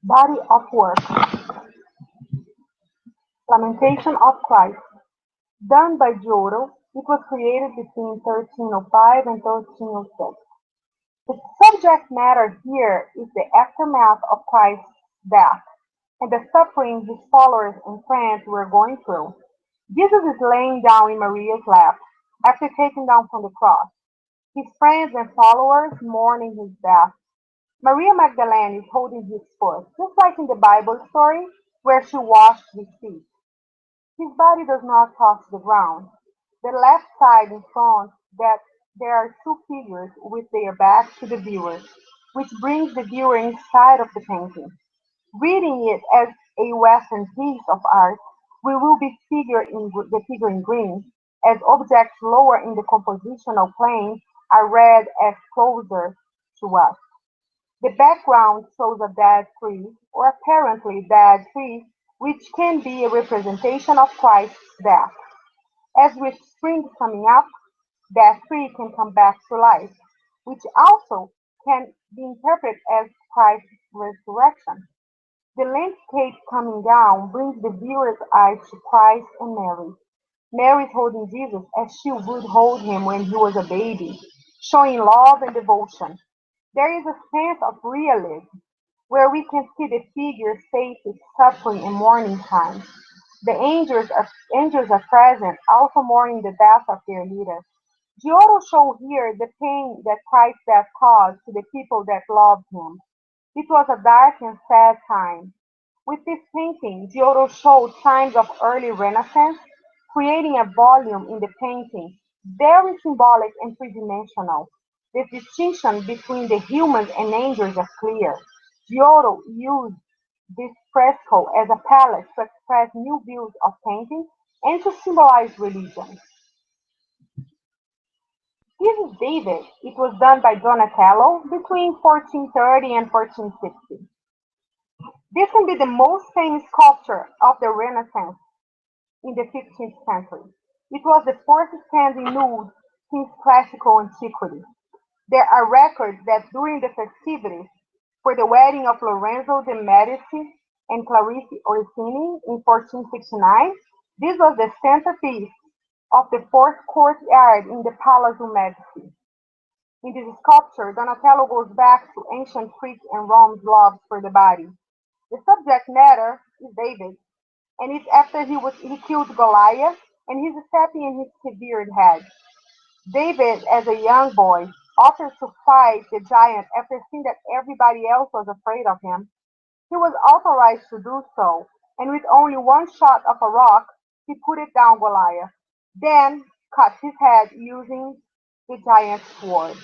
Body of work. Lamentation of Christ. Done by Giotto, it was created between 1305 and 1306. The subject matter here is the aftermath of Christ's death and the suffering his followers and friends were going through. Jesus is laying down in Maria's lap after taken down from the cross. His friends and followers mourning his death. Maria Magdalene is holding his foot, just like in the Bible story where she washed his feet. His body does not touch the ground. The left side in front that there are two figures with their backs to the viewer, which brings the viewer inside of the painting. Reading it as a Western piece of art, we will be the figure in green, as objects lower in the compositional plane are read as closer to us. The background shows a dead tree, or apparently dead tree, which can be a representation of Christ's death. As with spring coming up, that tree can come back to life, which also can be interpreted as Christ's resurrection. The landscape coming down brings the viewer's eyes to Christ and Mary. Mary is holding Jesus as she would hold him when he was a baby, showing love and devotion. There is a sense of realism where we can see the figure's faces suffering in mourning time. The angels are present, also mourning the death of their leader. Giotto shows here the pain that Christ's death caused to the people that loved him. It was a dark and sad time. With this painting, Giotto showed signs of early Renaissance, creating a volume in the painting very symbolic and three-dimensional. The distinction between the humans and angels is clear. Giotto used this fresco as a palette to express new views of painting and to symbolize religion. This is David. It was done by Donatello between 1430 and 1460. This can be the most famous sculpture of the Renaissance in the 15th century. It was the first standing nude since classical antiquity. There are records that during the festivities for the wedding of Lorenzo de' Medici and Clarice Orsini in 1469, this was the centerpiece of the fourth courtyard in the Palazzo Medici. In this sculpture, Donatello goes back to ancient Greek and Rome's loves for the body. The subject matter is David, and it's after he killed Goliath and he's stepping in his severed head. David, as a young boy, offers to fight the giant after seeing that everybody else was afraid of him. He was authorized to do so, and with only one shot of a rock, he put it down Goliath, then cut his head using the giant's sword.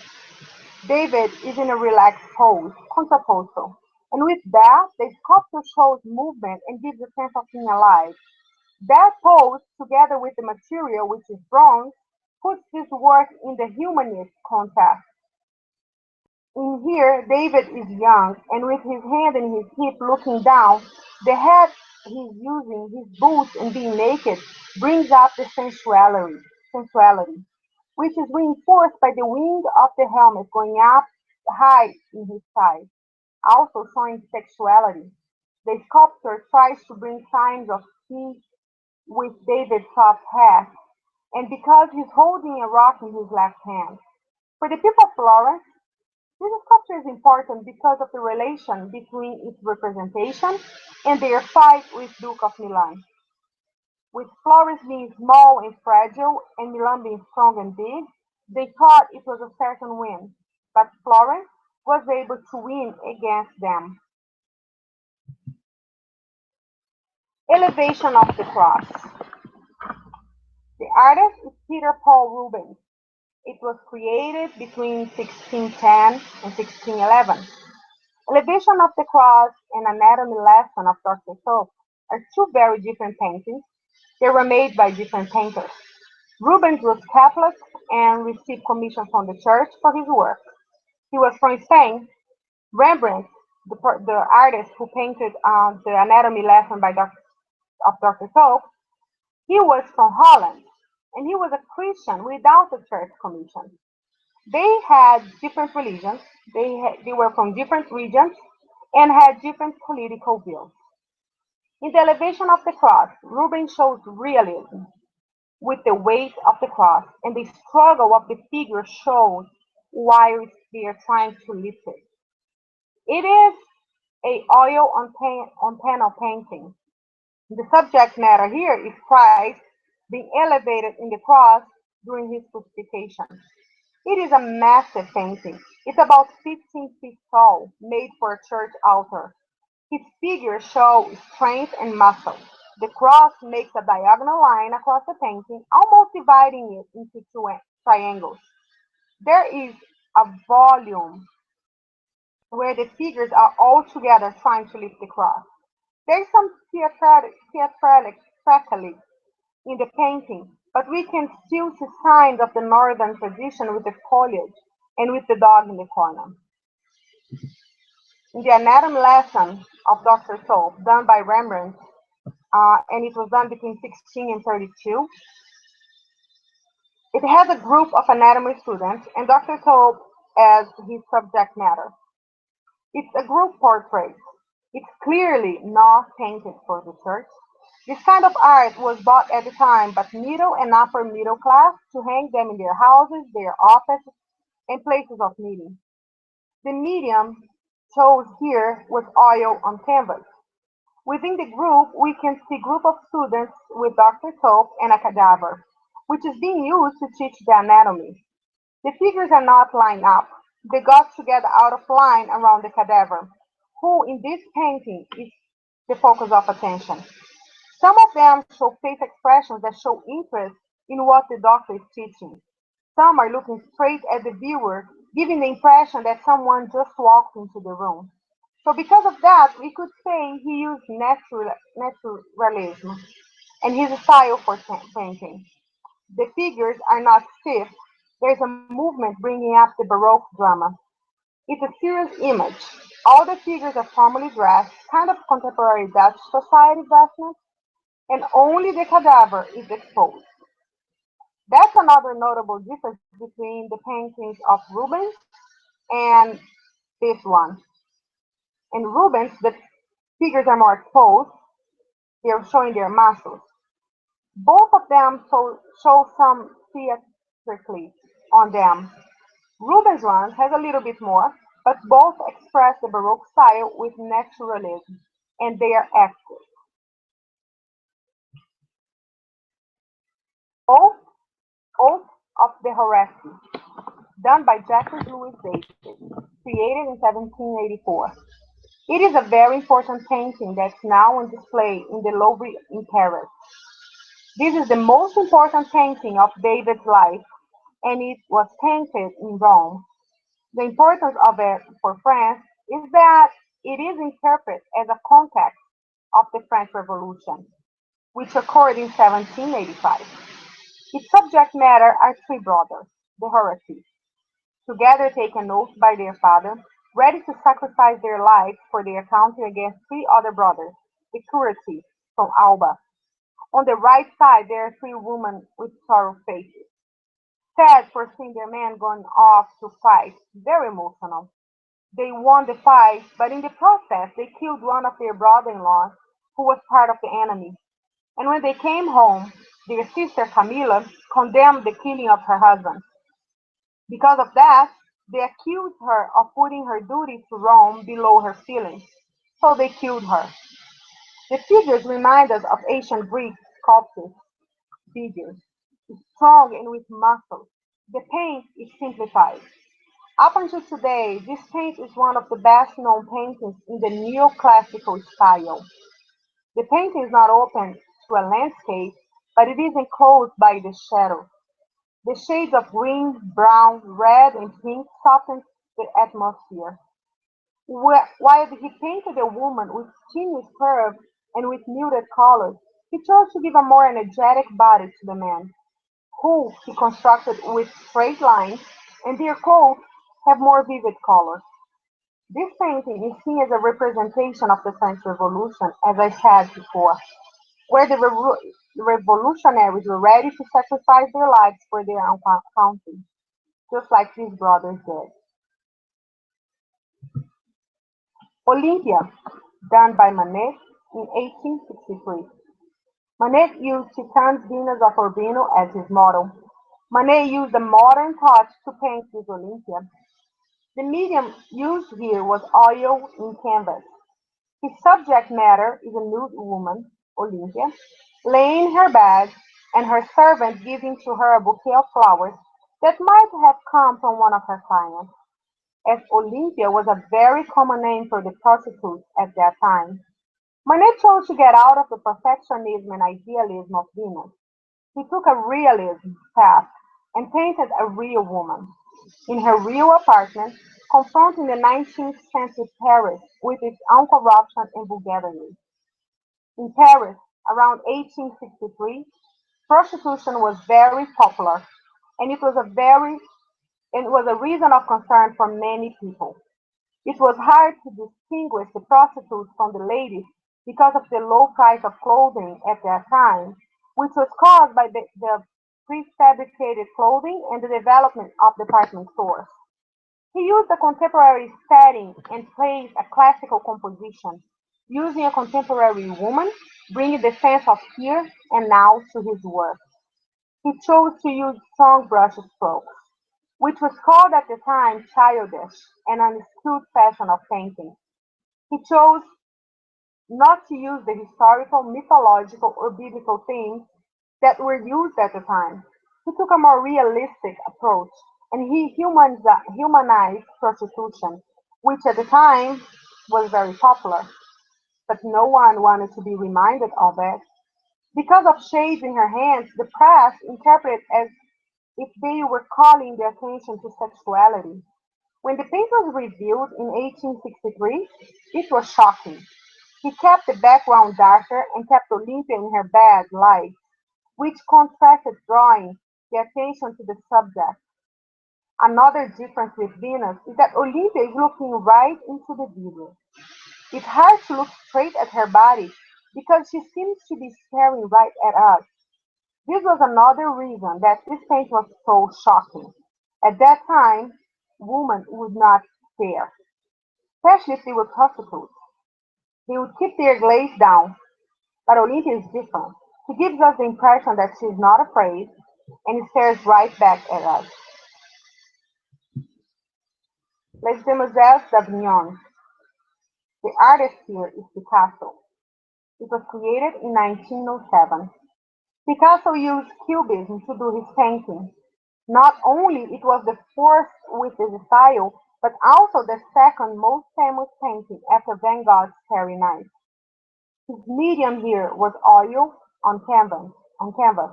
David is in a relaxed pose, contrapposto, and with that, the sculpture shows movement and gives a sense of being alive. That pose, together with the material, which is bronze, puts this work in the humanist context. In here, David is young, and with his hand in his hip looking down, the head he's using, his boots, and being naked brings out the sensuality, which is reinforced by the wing of the helmet going up high in his side, also showing sexuality. The sculptor tries to bring signs of peace with David's soft hat, and because he's holding a rock in his left hand. For the people of Florence, this sculpture is important because of the relation between its representation and their fight with Duke of Milan. With Florence being small and fragile and Milan being strong and big, they thought it was a certain win, but Florence was able to win against them. Elevation of the Cross. The artist is Peter Paul Rubens. It was created between 1610 and 1611. Elevation of the Cross and Anatomy Lesson of Dr. Soap are two very different paintings. They were made by different painters. Rubens was Catholic and received commission from the church for his work. He was from Spain. Rembrandt, the artist who painted the Anatomy Lesson of Dr. Soap, he was from Holland, and he was a Christian without the church commission. They had different religions. They were from different regions, and had different political views. In the elevation of the cross, Rubens shows realism with the weight of the cross, and the struggle of the figure shows while they are trying to lift it. It is a oil on panel painting. The subject matter here is Christ being elevated in the cross during his crucifixion. It is a massive painting. It's about 15 feet tall, made for a church altar. His figures show strength and muscle. The cross makes a diagonal line across the painting, almost dividing it into two triangles. There is a volume where the figures are all together trying to lift the cross. There is some theatricality in the painting, but we can still see signs of the northern tradition with the foliage and with the dog in the corner. In the anatomy lesson of Dr. Soap, done by Rembrandt, and it was done between 16 and 32, it has a group of anatomy students and Dr. Soap as his subject matter. It's a group portrait. It's clearly not painted for the church. This kind of art was bought at the time by middle and upper middle class to hang them in their houses, their offices, and places of meeting. The medium chose here was oil on canvas. Within the group, we can see group of students with Dr. Soap and a cadaver, which is being used to teach the anatomy. The figures are not lined up. They got together out of line around the cadaver, who in this painting is the focus of attention. Some of them show face expressions that show interest in what the doctor is teaching. Some are looking straight at the viewer, giving the impression that someone just walked into the room. So because of that, we could say he used naturalism and his style for painting. The figures are not stiff. There's a movement bringing up the Baroque drama. It's a serious image. All the figures are formally dressed, kind of contemporary Dutch society vestments, and only the cadaver is exposed. That's another notable difference between the paintings of Rubens and this one. In Rubens, the figures are more exposed, they're showing their muscles. Both of them show some theatrically on them. Rubens' ones has a little bit more, but both express the Baroque style with naturalism, and they are active. Oath, Oath of the Horace, done by Jacques Louis David, created in 1784. It is a very important painting that's now on display in the Louvre in Paris. This is the most important painting of David's life, and it was painted in Rome. The importance of it for France is that it is interpreted as a context of the French Revolution, which occurred in 1785. Its subject matter are three brothers, the Horaces, together take an oath by their father, ready to sacrifice their lives for their country against three other brothers, the Curates from Alba. On the right side there are three women with sorrow faces, sad for seeing their men going off to fight, very emotional. They won the fight, but in the process they killed one of their brother-in-laws who was part of the enemy. And when they came home, their sister Camilla condemned the killing of her husband. Because of that, they accused her of putting her duty to Rome below her feelings. So they killed her. The figures remind us of ancient Greek sculptures figures, strong and with muscle. The paint is simplified. Up until today, this paint is one of the best known paintings in the neoclassical style. The painting is not open to a landscape, but it is enclosed by the shadow. The shades of green, brown, red, and pink soften the atmosphere. While he painted a woman with sinuous curves and with muted colors, he chose to give a more energetic body to the man, who he constructed with straight lines, and their coats have more vivid colors. This painting is seen as a representation of the French Revolution, as I said before, where the revolutionaries were ready to sacrifice their lives for their own country, just like these brothers did. Olympia, done by Manet in 1863. Manet used Titian's Venus of Urbino as his model. Manet used a modern touch to paint this Olympia. The medium used here was oil in canvas. His subject matter is a nude woman, Olympia, laying in her bed, and her servant giving to her a bouquet of flowers that might have come from one of her clients, as Olympia was a very common name for the prostitutes at that time. Manet chose to get out of the perfectionism and idealism of Venus. He took a realism path and painted a real woman in her real apartment, confronting the 19th century Paris with its own corruption and vulgarity. In Paris, around 1863, prostitution was very popular, and it was a reason of concern for many people. It was hard to distinguish the prostitutes from the ladies because of the low price of clothing at that time, which was caused by the prefabricated clothing and the development of department stores. He used a contemporary setting and placed a classical composition, using a contemporary woman, bringing the sense of here and now to his work. He chose to use strong brush strokes, which was called at the time childish and unskilled fashion of painting. He chose not to use the historical, mythological, or biblical themes that were used at the time. He took a more realistic approach and he humanized prostitution, which at the time was very popular, but no one wanted to be reminded of it. Because of shades in her hands, the press interpreted it as if they were calling the attention to sexuality. When the painting was revealed in 1863, it was shocking. He kept the background darker and kept Olympia in her bed light, which contrasted drawing the attention to the subject. Another difference with Venus is that Olympia is looking right into the viewer. It's hard to look straight at her body because she seems to be staring right at us. This was another reason that this painting was so shocking. At that time, women would not stare, especially if they were prostitutes. They would keep their gaze down, but Olympia is different. She gives us the impression that she is not afraid and stares right back at us. Les Demoiselles d'Avignon. The artist here is Picasso. It was created in 1907. Picasso used Cubism to do his painting. Not only it was the first with this style, but also the second most famous painting after Van Gogh's Starry Night. His medium here was oil on canvas.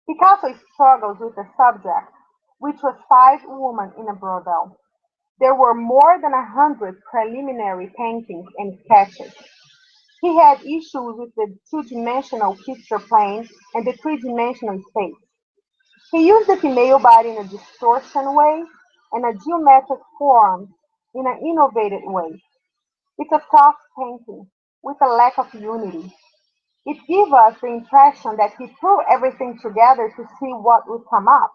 Picasso struggles with the subject, which was five women in a brothel. There were more than 100 preliminary paintings and sketches. He had issues with the two-dimensional picture plane and the three-dimensional space. He used the female body in a distortion way and a geometric form in an innovative way. It's a soft painting with a lack of unity. It gives us the impression that he threw everything together to see what would come up.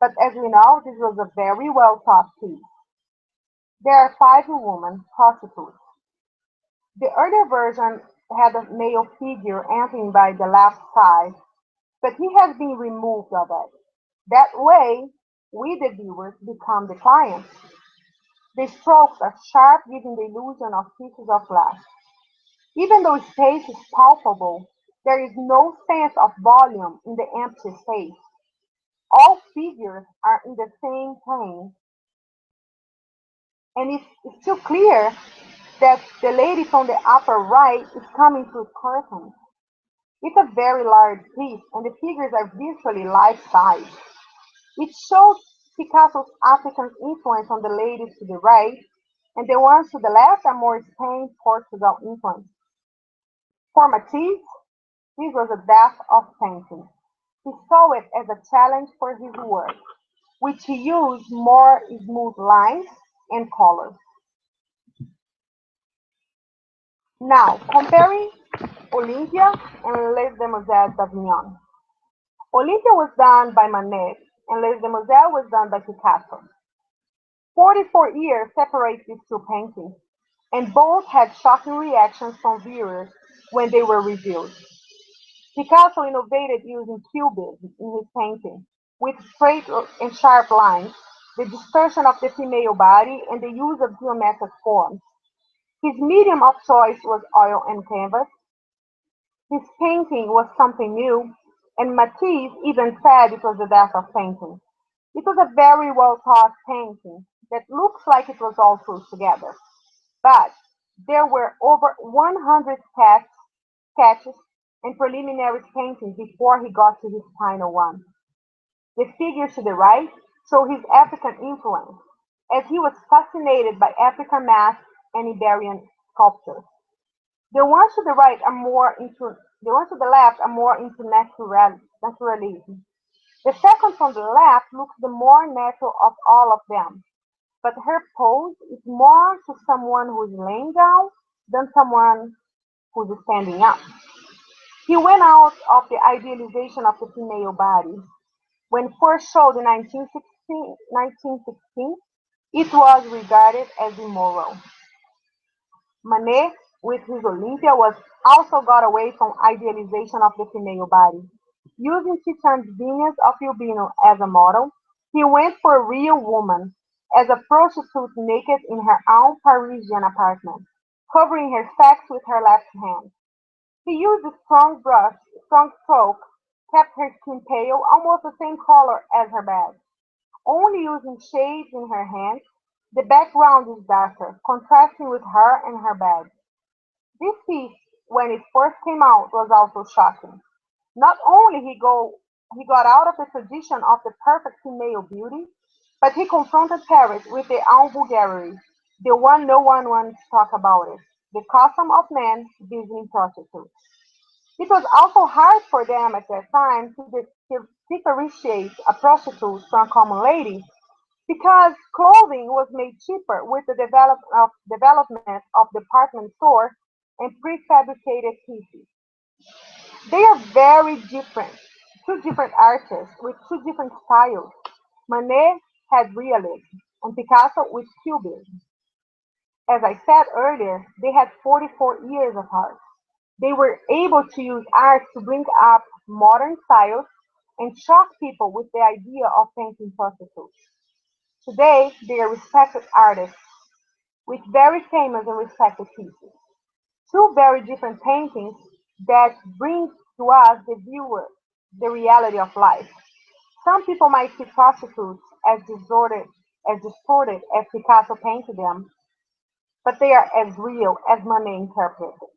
But as we know, this was a very well thought piece. There are five women prostitutes. The earlier version had a male figure entering by the left side, but he has been removed of it. That way, we the viewers become the clients. The strokes are sharp, giving the illusion of pieces of glass. Even though space is palpable, there is no sense of volume in the empty space. All figures are in the same plane, and it's still clear that the lady from the upper right is coming through curtains. It's a very large piece, and the figures are virtually life-size. It shows Picasso's African influence on the ladies to the right, and the ones to the left are more Spain Portugal influence. For Matisse, this was a death of painting. He saw it as a challenge for his work, which he used more smooth lines and colors. Now, comparing Olympia and Les Demoiselles d'Avignon. Olympia was done by Manet, and Les Demoiselles was done by Picasso. 44 years separate these two paintings. and both had shocking reactions from viewers when they were revealed. Picasso innovated using cubism in his painting, with straight and sharp lines, the distortion of the female body, and the use of geometric forms. His medium of choice was oil and canvas. His painting was something new, and Matisse even said it was the death of painting. It was a very well thought painting that looks like it was all put together. But there were over 100 sketches and preliminary paintings before he got to his final one. The figure to the right show his African influence, as he was fascinated by African masks and Iberian sculptures. The ones to the right are more into the ones to the left are more into naturalism. The second from the left looks the more natural of all of them, but her pose is more to someone who's laying down than someone who's standing up. He went out of the idealization of the female body. When first showed in 1916, it was regarded as immoral. Manet, with his Olympia, was also got away from idealization of the female body. Using Titian's Venus of Urbino as a model, he went for a real woman, as a prostitute naked in her own Parisian apartment, covering her sex with her left hand. He used a strong stroke, kept her skin pale, almost the same color as her bed. Only using shades in her hands, the background is darker, contrasting with her and her bed. This piece, when it first came out, was also shocking. Not only he got out of the tradition of the perfect female beauty, but he confronted Paris with their own vulgarity, the one no one wanted to talk about it, the custom of men visiting prostitutes. It was also hard for them at that time to differentiate a prostitute from a common lady because clothing was made cheaper with the development of department stores and prefabricated pieces. They are very different, two different artists with two different styles. Manet had realism and Picasso with cubism. As I said earlier, they had 44 years of art. They were able to use art to bring up modern styles and shock people with the idea of painting prostitutes. Today, they are respected artists with very famous and respected pieces. Two very different paintings that bring to us, the viewer, the reality of life. Some people might see prostitutes as distorted as Picasso painted them, but they are as real as Manet interpreted.